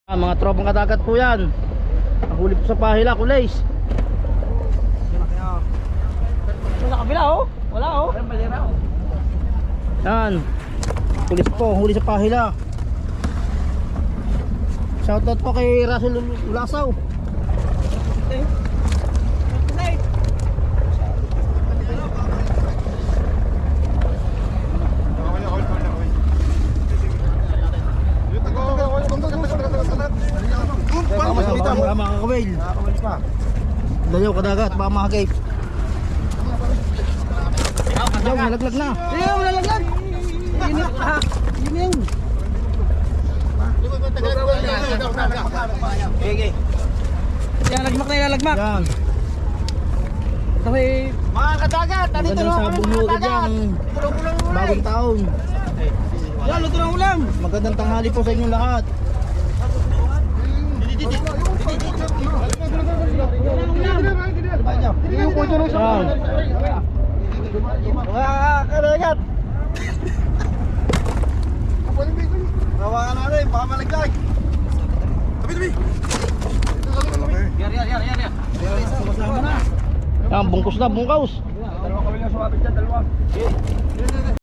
Mga tropang kadagat po yan. Nahuli po sa pahila, kulays. Sa kabila oh. Wala oh. Yan. Pulis po, huli sa pahila. Shoutout po kay Russell Ulasaw. Mga kakawil. Dalaw kadagat, baka makakip. Daw, nalaglag na. Ayaw, nalaglag. Yun yun. Okay. Yan, lagmak na yung lagmak. Yan. Sabi, mga kadagat, nandito Magandang sabong hugad yan. Bagong taon. yan, luto ng ulam. Magandang tanghali po sa inyong lahat. Yan. Mga kadagat. Hawakan natin, baka malaglag. Tabi. Yan. Yan, bungkus na, bungkaus. Dalawa kami lang sumabit dyan, dalawa.